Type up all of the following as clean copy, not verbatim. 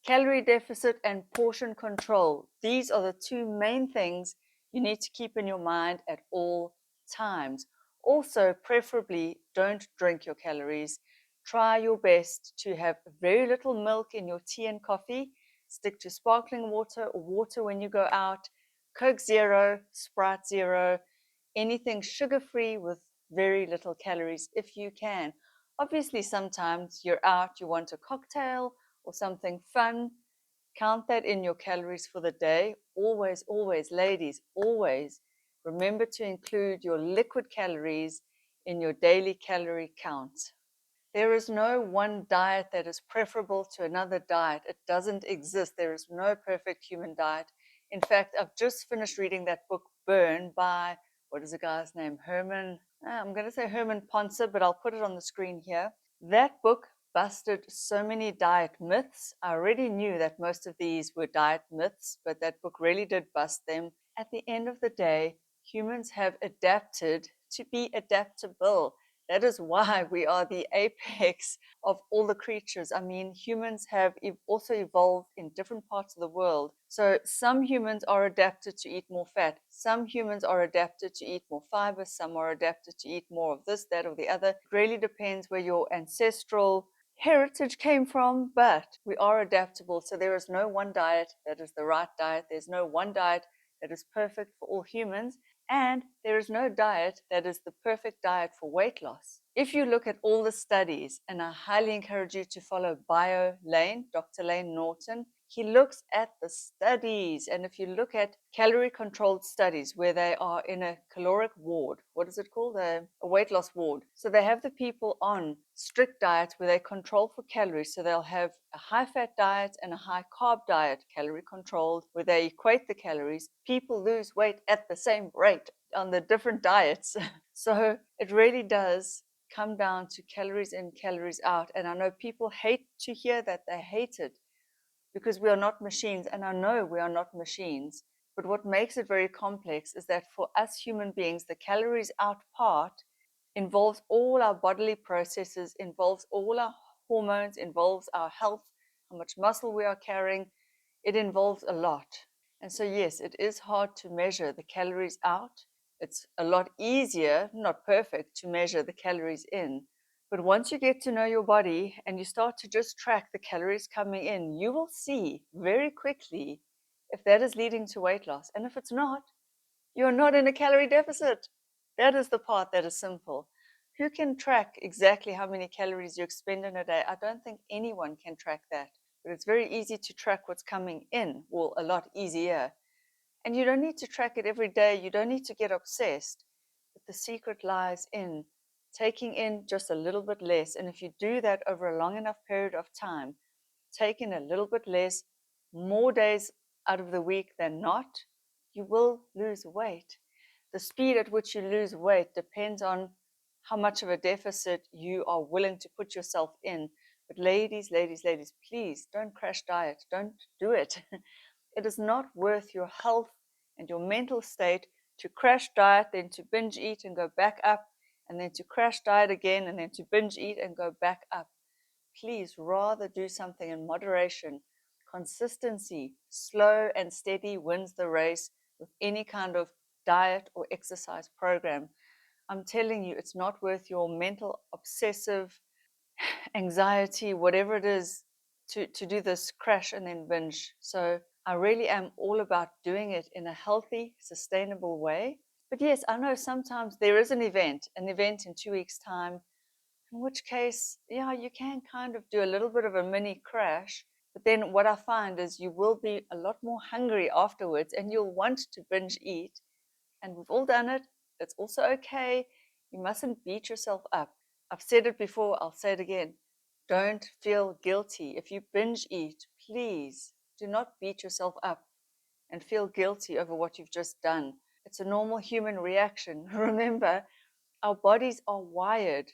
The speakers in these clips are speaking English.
Calorie deficit and portion control. These are the two main things you need to keep in your mind at all times. Also, preferably, don't drink your calories. Try your best to have very little milk in your tea and coffee. Stick to sparkling water or water when you go out. Coke Zero, Sprite Zero, anything sugar-free with very little calories if you can. Obviously, sometimes you're out, you want a cocktail or something fun. Count that in your calories for the day. Always, always, ladies, always remember to include your liquid calories in your daily calorie count. There is no one diet that is preferable to another diet. It doesn't exist. There is no perfect human diet. In fact, I've just finished reading that book, Burn, by, what is the guy's name? I'm going to say Herman Ponce, but I'll put it on the screen here. That book busted so many diet myths. I already knew that most of these were diet myths, but that book really did bust them. At the end of the day, humans have adapted to be adaptable. That is why we are the apex of all the creatures. I mean, humans have also evolved in different parts of the world. So some humans are adapted to eat more fat. Some humans are adapted to eat more fiber. Some are adapted to eat more of this, that, or the other. It really depends where your ancestral heritage came from, but we are adaptable. So there is no one diet that is the right diet. There's no one diet that is perfect for all humans. And there is no diet that is the perfect diet for weight loss. If you look at all the studies, and I highly encourage you to follow Bio Lane, Dr. Lane Norton, he looks at the studies. And if you look at calorie controlled studies where they are in a caloric ward, what is it called? A weight loss ward. So they have the people on strict diets where they control for calories. So they'll have a high fat diet and a high carb diet, calorie controlled, where they equate the calories. People lose weight at the same rate on the different diets. So it really does come down to calories in, calories out. And I know people hate to hear that. They hate it because we are not machines. And I know we are not machines. But what makes it very complex is that for us human beings, the calories out part involves all our bodily processes, involves all our hormones, involves our health, how much muscle we are carrying. It involves a lot. And so, yes, it is hard to measure the calories out. It's a lot easier, not perfect, to measure the calories in. But once you get to know your body and you start to just track the calories coming in, you will see very quickly if that is leading to weight loss. And if it's not, you're not in a calorie deficit. That is the part that is simple. Who can track exactly how many calories you expend in a day? I don't think anyone can track that. But it's very easy to track what's coming in, well, a lot easier. And you don't need to track it every day. You don't need to get obsessed. But the secret lies in taking in just a little bit less. And if you do that over a long enough period of time, take in a little bit less, more days out of the week than not, you will lose weight. The speed at which you lose weight depends on how much of a deficit you are willing to put yourself in. But ladies, ladies, ladies, please don't crash diet. Don't do it. It is not worth your health and your mental state to crash diet, then to binge eat and go back up, and then to crash diet again, and then to binge eat and go back up. Please rather do something in moderation. Consistency, slow and steady wins the race with any kind of diet or exercise program. I'm telling you, it's not worth your mental, obsessive anxiety, whatever it is, to do this crash and then binge. So I really am all about doing it in a healthy, sustainable way. But yes, I know sometimes there is an event in 2 weeks' time, in which case, yeah, you can kind of do a little bit of a mini crash. But then what I find is you will be a lot more hungry afterwards and you'll want to binge eat. And we've all done it. It's also okay. You mustn't beat yourself up. I've said it before, I'll say it again. Don't feel guilty. If you binge eat, please do not beat yourself up and feel guilty over what you've just done. It's a normal human reaction. Remember, our bodies are wired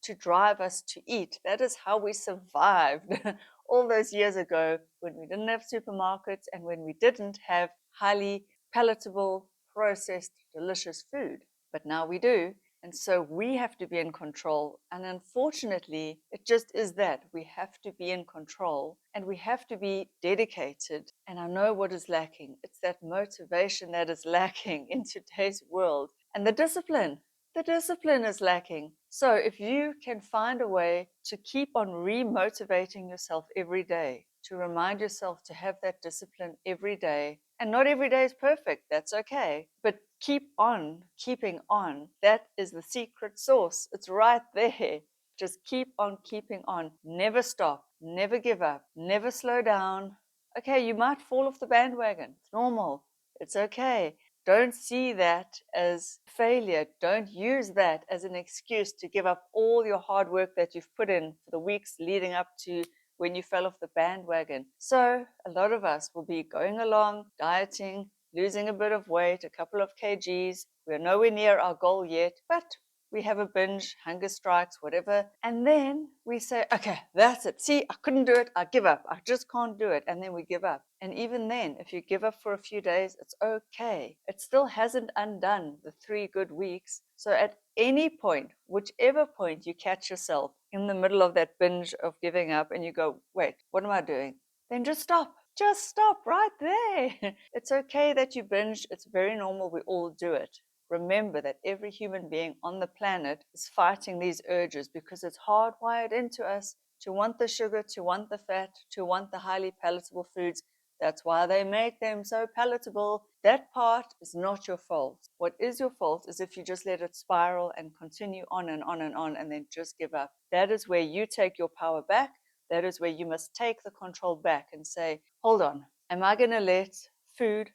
to drive us to eat. That is how we survived all those years ago when we didn't have supermarkets and when we didn't have highly palatable, processed, delicious food. But now we do. And so we have to be in control. And unfortunately, it just is that we have to be in control and we have to be dedicated. And I know what is lacking. It's that motivation that is lacking in today's world, and the discipline. The discipline is lacking. So if you can find a way to keep on re-motivating yourself every day, to remind yourself to have that discipline every day, and not every day is perfect, that's okay, but keep on keeping on. That is the secret sauce. It's right there. Just keep on keeping on. Never stop, never give up, never slow down. Okay, you might fall off the bandwagon. It's normal. It's okay. Don't see that as failure. Don't use that as an excuse to give up all your hard work that you've put in for the weeks leading up to when you fell off the bandwagon. So a lot of us will be going along, dieting, losing a bit of weight, a couple of kgs. We're nowhere near our goal yet, but we have a binge, hunger strikes, whatever. And then we say, okay, that's it. See, I couldn't do it. I give up. I just can't do it. And then we give up. And even then, if you give up for a few days, it's okay. It still hasn't undone the 3 good weeks. So at any point, whichever point you catch yourself in the middle of that binge of giving up and you go, wait, what am I doing? Then just stop. Just stop right there. It's okay that you binge. It's very normal. We all do it. Remember that every human being on the planet is fighting these urges because it's hardwired into us to want the sugar, to want the fat, to want the highly palatable foods. That's why they make them so palatable. That part is not your fault. What is your fault is if you just let it spiral and continue on and on and on and then just give up. That is where you take your power back. That is where you must take the control back and say, hold on, am I going to let food,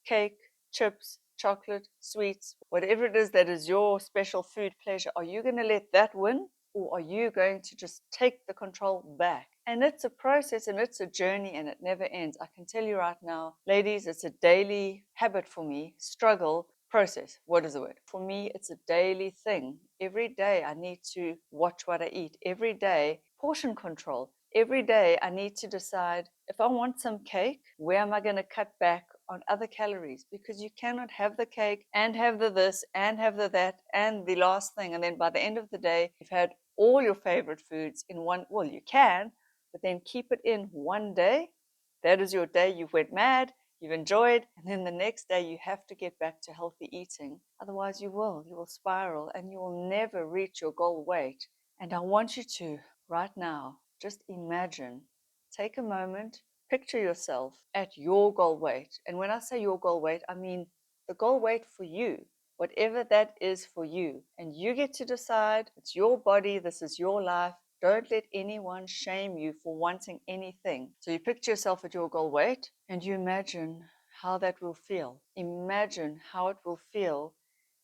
cake, chips, chocolate, sweets, whatever it is that is your special food pleasure, are you going to let that win? Or are you going to just take the control back? And it's a process and it's a journey and it never ends. I can tell you right now, ladies, it's a daily habit for me, struggle, process. What is the word? For me, it's a daily thing. Every day I need to watch what I eat. Every day, portion control. Every day I need to decide if I want some cake, where am I going to cut back on other calories? Because you cannot have the cake and have the this and have the that and the last thing. And then by the end of the day, you've had all your favorite foods in one. Well, you can, but then keep it in one day. That is your day. You went mad, you've enjoyed, and then the next day you have to get back to healthy eating. Otherwise, you will spiral and you will never reach your goal weight. And I want you to, right now, just imagine, take a moment, picture yourself at your goal weight. And when I say your goal weight, I mean the goal weight for you, whatever that is for you. And you get to decide. It's your body, this is your life. Don't let anyone shame you for wanting anything. So you picture yourself at your goal weight and you imagine how that will feel. Imagine how it will feel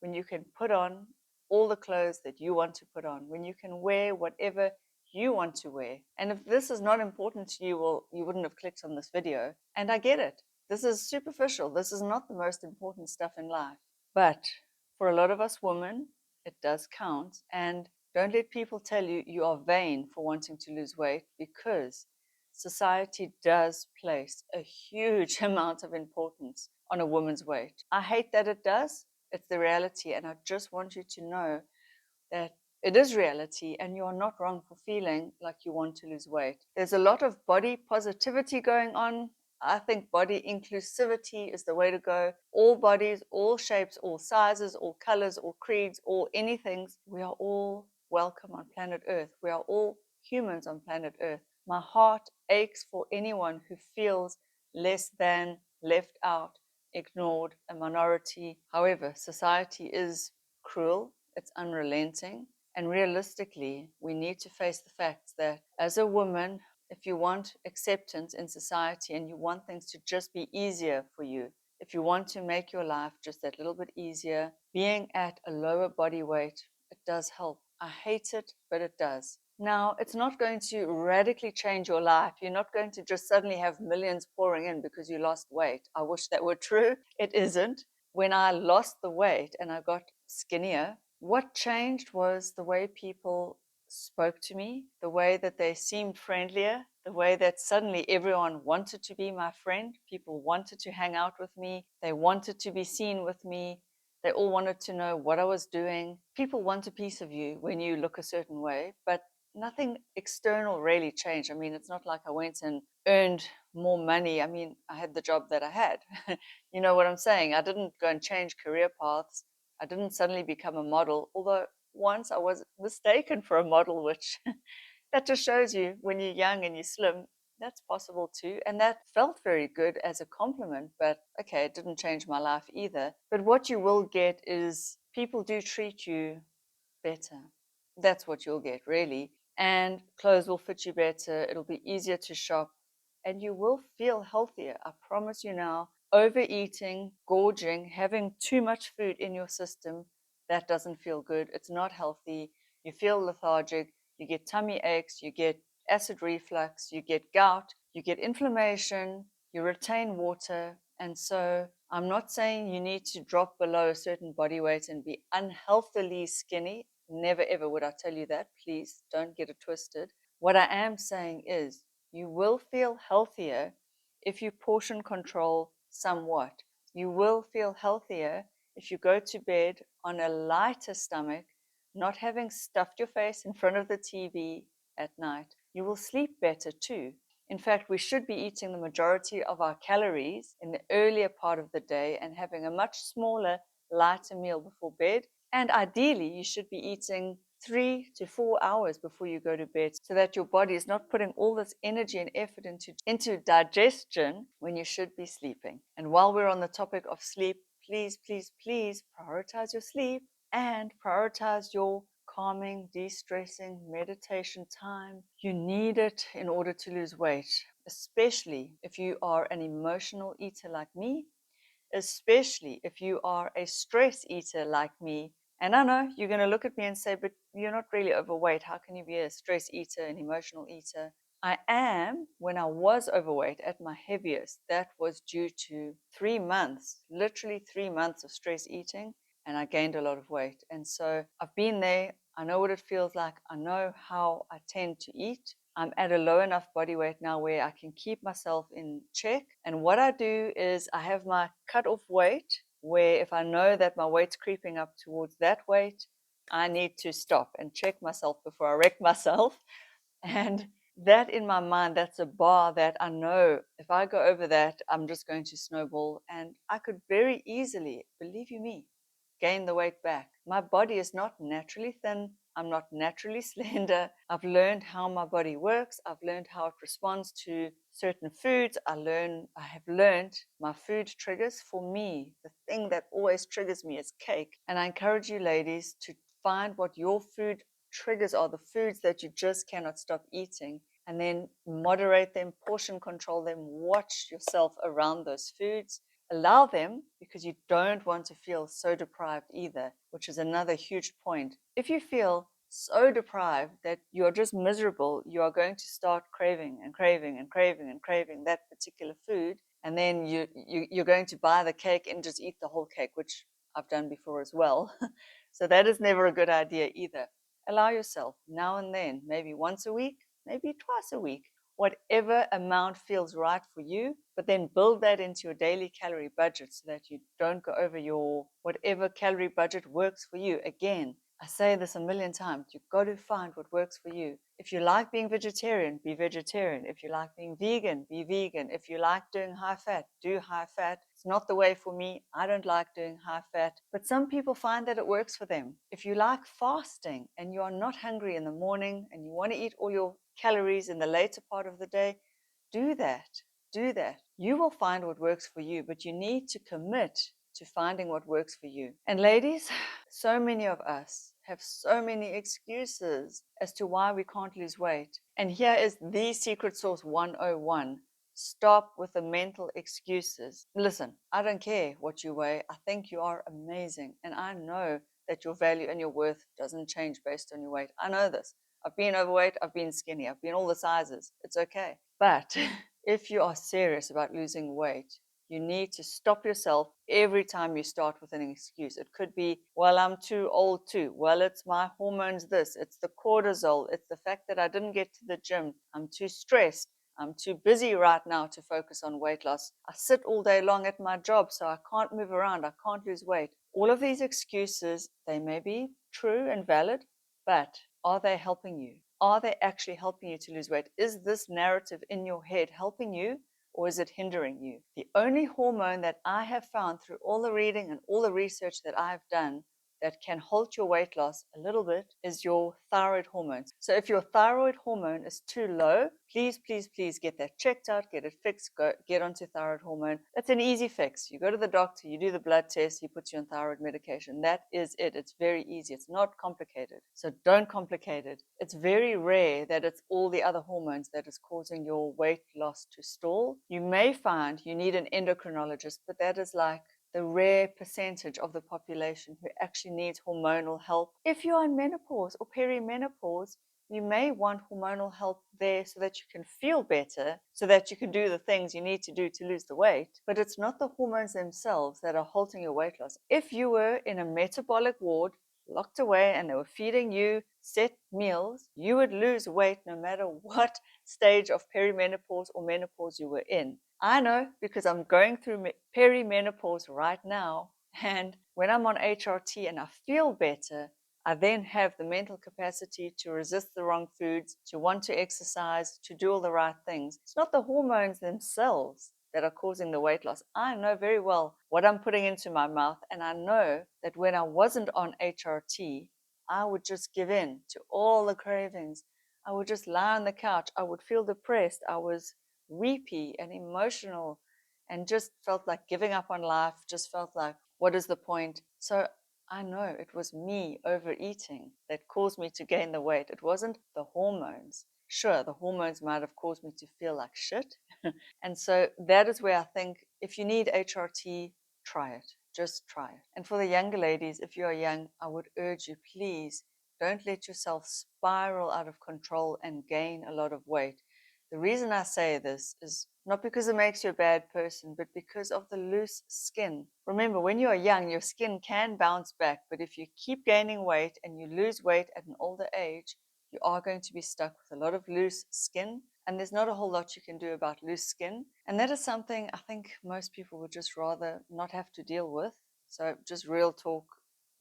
when you can put on all the clothes that you want to put on, when you can wear whatever you want to wear. And if this is not important to you, well, you wouldn't have clicked on this video. And I get it. This is superficial. This is not the most important stuff in life. But for a lot of us women, it does count. And don't let people tell you you are vain for wanting to lose weight, because society does place a huge amount of importance on a woman's weight. I hate that it does. It's the reality. And I just want you to know that it is reality and you are not wrong for feeling like you want to lose weight. There's a lot of body positivity going on. I think body inclusivity is the way to go. All bodies, all shapes, all sizes, all colors, all creeds, all anythings. We are all welcome on planet Earth. We are all humans on planet Earth. My heart aches for anyone who feels less than, left out, ignored, a minority. However, society is cruel, it's unrelenting, and realistically, we need to face the fact that as a woman, if you want acceptance in society and you want things to just be easier for you, if you want to make your life just that little bit easier, being at a lower body weight, it does help. I hate it, but it does. Now, it's not going to radically change your life. You're not going to just suddenly have millions pouring in because you lost weight. I wish that were true. It isn't. When I lost the weight and I got skinnier, what changed was the way people spoke to me, the way that they seemed friendlier, the way that suddenly everyone wanted to be my friend. People wanted to hang out with me. They wanted to be seen with me. They all wanted to know what I was doing. People want a piece of you when you look a certain way, but nothing external really changed. I mean, it's not like I went and earned more money. I mean, I had the job that I had. You know what I'm saying? I didn't go and change career paths. I didn't suddenly become a model, although once I was mistaken for a model, which that just shows you when you're young and you're slim, that's possible too. And that felt very good as a compliment, but okay, it didn't change my life either. But what you will get is people do treat you better. That's what you'll get, really. And clothes will fit you better. It'll be easier to shop and you will feel healthier. I promise you now. Overeating, gorging, having too much food in your system, that doesn't feel good. It's not healthy. You feel lethargic. You get tummy aches. You get acid reflux. You get gout. You get inflammation. You retain water. And so I'm not saying you need to drop below a certain body weight and be unhealthily skinny. Never ever would I tell you that. Please don't get it twisted. What I am saying is you will feel healthier if you portion control somewhat. You will feel healthier if you go to bed on a lighter stomach, not having stuffed your face in front of the TV at night. You will sleep better too. In fact, we should be eating the majority of our calories in the earlier part of the day and having a much smaller, lighter meal before bed. And ideally, you should be eating 3 to 4 hours before you go to bed so that your body is not putting all this energy and effort into digestion when you should be sleeping. And while we're on the topic of sleep, please, please, please prioritize your sleep and prioritize your calming, de-stressing meditation time. You need it in order to lose weight, especially if you are an emotional eater like me, especially if you are a stress eater like me. And I know you're going to look at me and say, but you're not really overweight. How can you be a stress eater, an emotional eater? I am. When I was overweight at my heaviest, that was due to 3 months, literally 3 months of stress eating, and I gained a lot of weight. And so I've been there. I know what it feels like. I know how I tend to eat. I'm at a low enough body weight now where I can keep myself in check. And what I do is I have my cut-off weight where if I know that my weight's creeping up towards that weight, I need to stop and check myself before I wreck myself. And that in my mind, that's a bar that I know if I go over that, I'm just going to snowball. And I could very easily, believe you me, gain the weight back. My body is not naturally thin. I'm not naturally slender. I've learned how my body works. I've learned how it responds to certain foods. I have learned my food triggers. For me, the thing that always triggers me is cake. And I encourage you ladies to find what your food triggers are, the foods that you just cannot stop eating, and then moderate them, portion control them, watch yourself around those foods. Allow them because you don't want to feel so deprived either, which is another huge point. If you feel so deprived that you're just miserable, you are going to start craving and craving and craving and craving that particular food. And then you're going to buy the cake and just eat the whole cake, which I've done before as well. So that is never a good idea either. Allow yourself now and then, maybe once a week, maybe twice a week, whatever amount feels right for you, but then build that into your daily calorie budget so that you don't go over your whatever calorie budget works for you. Again, I say this a million times, you've got to find what works for you. If you like being vegetarian, be vegetarian. If you like being vegan, be vegan. If you like doing high fat, do high fat. It's not the way for me. I don't like doing high fat, but some people find that it works for them. If you like fasting and you are not hungry in the morning and you want to eat all your calories in the later part of the day, do that. Do that. You will find what works for you, but you need to commit to finding what works for you. And ladies, so many of us have so many excuses as to why we can't lose weight. And here is the secret sauce 101. Stop with the mental excuses. Listen, I don't care what you weigh. I think you are amazing. And I know that your value and your worth doesn't change based on your weight. I know this. I've been overweight, I've been skinny, I've been all the sizes. It's okay. But if you are serious about losing weight, you need to stop yourself every time you start with an excuse. It could be, well, I'm too old too. Well, it's my hormones this. It's the cortisol. It's the fact that I didn't get to the gym. I'm too stressed. I'm too busy right now to focus on weight loss. I sit all day long at my job, so I can't move around. I can't lose weight. All of these excuses, they may be true and valid, but are they helping you? Are they actually helping you to lose weight? Is this narrative in your head helping you, or is it hindering you? The only hormone that I have found through all the reading and all the research that I've done that can halt your weight loss a little bit is your thyroid hormone. So if your thyroid hormone is too low, please, please, please get that checked out, get it fixed, get onto thyroid hormone. That's an easy fix. You go to the doctor, you do the blood test, he puts you on thyroid medication. That is it. It's very easy. It's not complicated. So don't complicate it. It's very rare that it's all the other hormones that is causing your weight loss to stall. You may find you need an endocrinologist, but that is like the rare percentage of the population who actually needs hormonal help. If you're in menopause or perimenopause, you may want hormonal help there so that you can feel better, so that you can do the things you need to do to lose the weight. But it's not the hormones themselves that are halting your weight loss. If you were in a metabolic ward, locked away, and they were feeding you set meals, you would lose weight no matter what stage of perimenopause or menopause you were in. I know because I'm going through perimenopause right now, and when I'm on HRT and I feel better, I then have the mental capacity to resist the wrong foods, to want to exercise, to do all the right things. It's not the hormones themselves that are causing the weight loss. I know very well what I'm putting into my mouth, and I know that when I wasn't on HRT, I would just give in to all the cravings. I would just lie on the couch. I would feel depressed. I was weepy and emotional and just felt like giving up on life, just felt like, what is the point? So I know it was me overeating that caused me to gain the weight. It wasn't the hormones. Sure, the hormones might have caused me to feel like shit. And so that is where I think if you need HRT, try it. Just try it. And for the younger ladies, if you are young, I would urge you, please don't let yourself spiral out of control and gain a lot of weight. The reason I say this is not because it makes you a bad person, but because of the loose skin. Remember, when you are young, your skin can bounce back, but if you keep gaining weight and you lose weight at an older age, you are going to be stuck with a lot of loose skin, and there's not a whole lot you can do about loose skin. And that is something I think most people would just rather not have to deal with. So just real talk,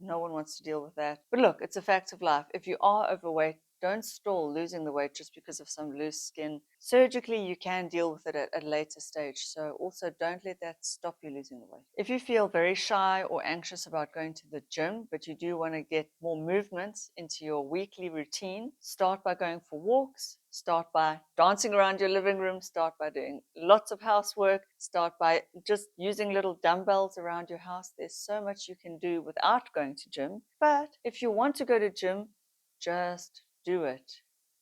no one wants to deal with that. But look, it's a fact of life. If you are overweight, don't stall losing the weight just because of some loose skin. Surgically, you can deal with it at a later stage. So also don't let that stop you losing the weight. If you feel very shy or anxious about going to the gym, but you do want to get more movements into your weekly routine, start by going for walks. Start by dancing around your living room. Start by doing lots of housework. Start by just using little dumbbells around your house. There's so much you can do without going to gym. But if you want to go to gym, just do it.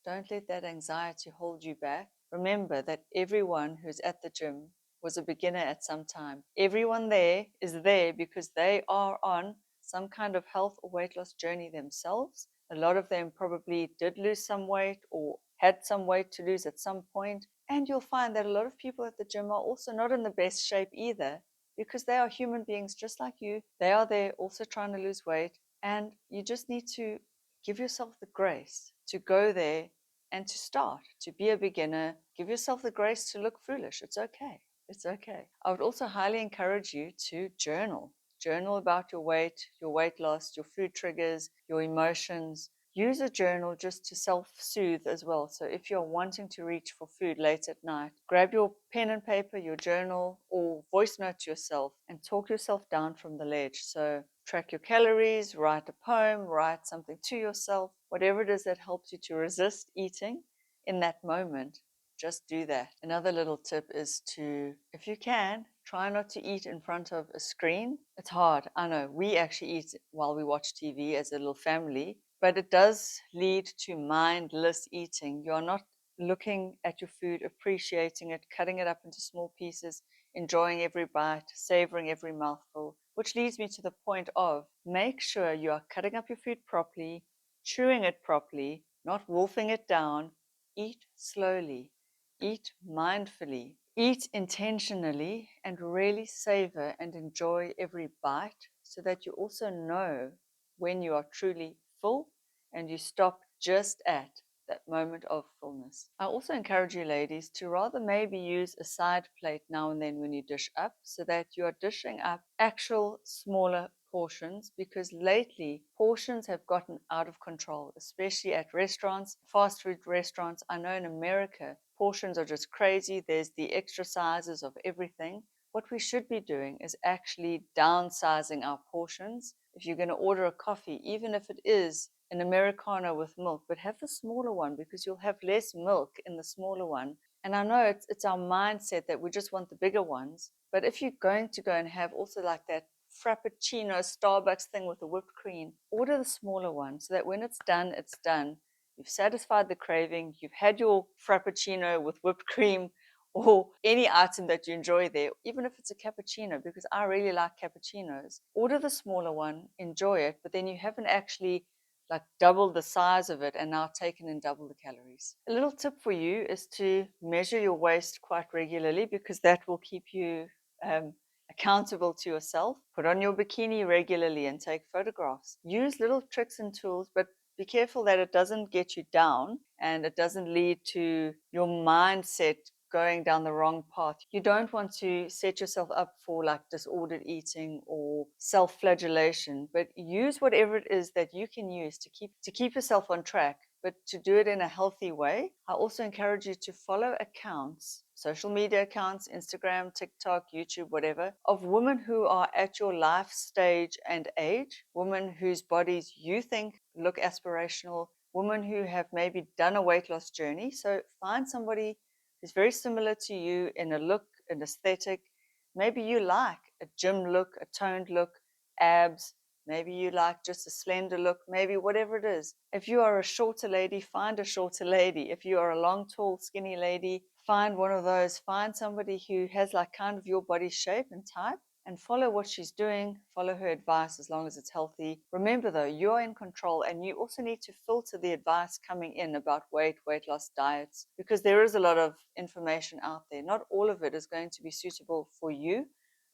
Don't let that anxiety hold you back. Remember that everyone who's at the gym was a beginner at some time. Everyone there is there because they are on some kind of health or weight loss journey themselves. A lot of them probably did lose some weight or had some weight to lose at some point. And you'll find that a lot of people at the gym are also not in the best shape either because they are human beings just like you. They are there also trying to lose weight. And you just need to give yourself the grace to go there and to start, to be a beginner. Give yourself the grace to look foolish. It's okay. It's okay. I would also highly encourage you to journal. Journal about your weight loss, your food triggers, your emotions. Use a journal just to self-soothe as well. So if you're wanting to reach for food late at night, grab your pen and paper, your journal, or voice note to yourself and talk yourself down from the ledge. So track your calories, write a poem, write something to yourself, whatever it is that helps you to resist eating in that moment. Just do that. Another little tip is to, if you can, try not to eat in front of a screen. It's hard, I know. We actually eat while we watch TV as a little family, but it does lead to mindless eating. You're not looking at your food, appreciating it, cutting it up into small pieces, enjoying every bite, savoring every mouthful, which leads me to the point of make sure you are cutting up your food properly, chewing it properly, not wolfing it down. Eat slowly, eat mindfully, eat intentionally, and really savor and enjoy every bite so that you also know when you are truly full and you stop just at that moment of fullness. I also encourage you ladies to rather maybe use a side plate now and then when you dish up so that you are dishing up actual smaller portions because lately portions have gotten out of control, especially at restaurants, fast food restaurants. I know in America, portions are just crazy. There's the extra sizes of everything. What we should be doing is actually downsizing our portions. If you're going to order a coffee, even if it is an Americano with milk, but have the smaller one because you'll have less milk in the smaller one. And I know it's our mindset that we just want the bigger ones. But if you're going to go and have also like that Frappuccino Starbucks thing with the whipped cream, order the smaller one so that when it's done, it's done. You've satisfied the craving. You've had your Frappuccino with whipped cream or any item that you enjoy there, even if it's a cappuccino, because I really like cappuccinos. Order the smaller one, enjoy it, but then you haven't actually like double the size of it and now taken in double the calories. A little tip for you is to measure your waist quite regularly because that will keep you accountable to yourself. Put on your bikini regularly and take photographs. Use little tricks and tools, but be careful that it doesn't get you down and it doesn't lead to your mindset going down the wrong path. You don't want to set yourself up for like disordered eating or self-flagellation, but use whatever it is that you can use to keep yourself on track, but to do it in a healthy way. I also encourage you to follow accounts, social media accounts, Instagram, TikTok, YouTube, whatever, of women who are at your life stage and age, women whose bodies you think look aspirational, women who have maybe done a weight loss journey. So find somebody who's very similar to you in a look, an aesthetic. Maybe you like a gym look, a toned look, abs. Maybe you like just a slender look, maybe whatever it is. If you are a shorter lady, find a shorter lady. If you are a long, tall, skinny lady, find one of those. Find somebody who has like kind of your body shape and type and follow what she's doing. Follow her advice as long as it's healthy. Remember though, you're in control and you also need to filter the advice coming in about weight loss diets because there is a lot of information out there. Not all of it is going to be suitable for you.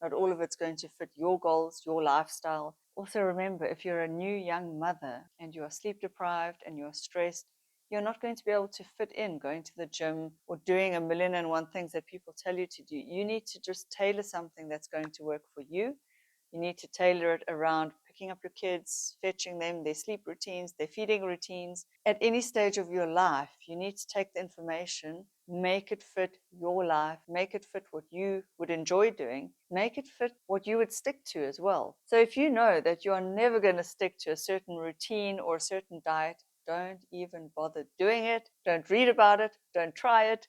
Not all of it's going to fit your goals, your lifestyle. Also remember, if you're a new young mother and you are sleep deprived and you're stressed, you're not going to be able to fit in going to the gym or doing a million and one things that people tell you to do. You need to just tailor something that's going to work for you. You need to tailor it around picking up your kids, fetching them, their sleep routines, their feeding routines. At any stage of your life, you need to take the information, make it fit your life, make it fit what you would enjoy doing, make it fit what you would stick to as well. So if you know that you are never going to stick to a certain routine or a certain diet, don't even bother doing it. Don't read about it. Don't try it.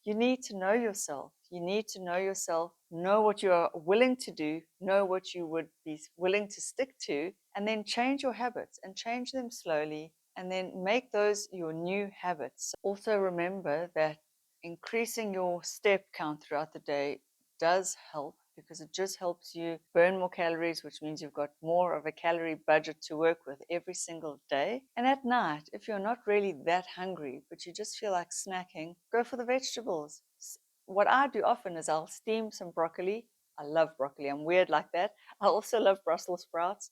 You need to know yourself. You need to know yourself, know what you are willing to do, know what you would be willing to stick to, and then change your habits and change them slowly and then make those your new habits. Also remember that increasing your step count throughout the day does help because it just helps you burn more calories, which means you've got more of a calorie budget to work with every single day. And at night, if you're not really that hungry, but you just feel like snacking, go for the vegetables. What I do often is I'll steam some broccoli. I love broccoli. I'm weird like that. I also love Brussels sprouts.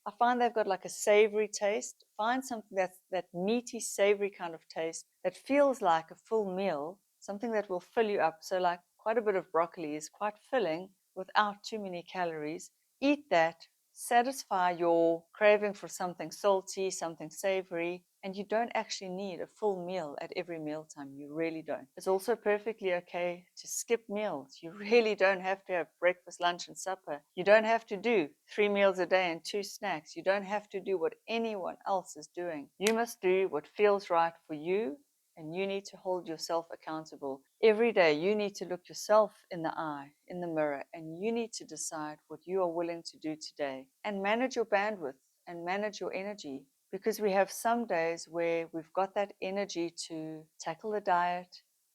I find they've got like a savory taste. Find something that's that meaty, savory kind of taste that feels like a full meal, something that will fill you up. So like quite a bit of broccoli is quite filling without too many calories. Eat that, satisfy your craving for something salty, something savory, and you don't actually need a full meal at every mealtime. You really don't. It's also perfectly okay to skip meals. You really don't have to have breakfast, lunch, and supper. You don't have to do 3 meals a day and 2 snacks. You don't have to do what anyone else is doing. You must do what feels right for you, and you need to hold yourself accountable. Every day, you need to look yourself in the eye, in the mirror, and you need to decide what you are willing to do today. And manage your bandwidth and manage your energy. Because we have some days where we've got that energy to tackle the diet,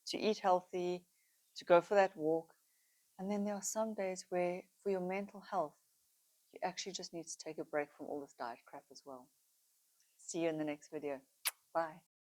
to eat healthy, to go for that walk. And then there are some days where, for your mental health, you actually just need to take a break from all this diet crap as well. See you in the next video. Bye.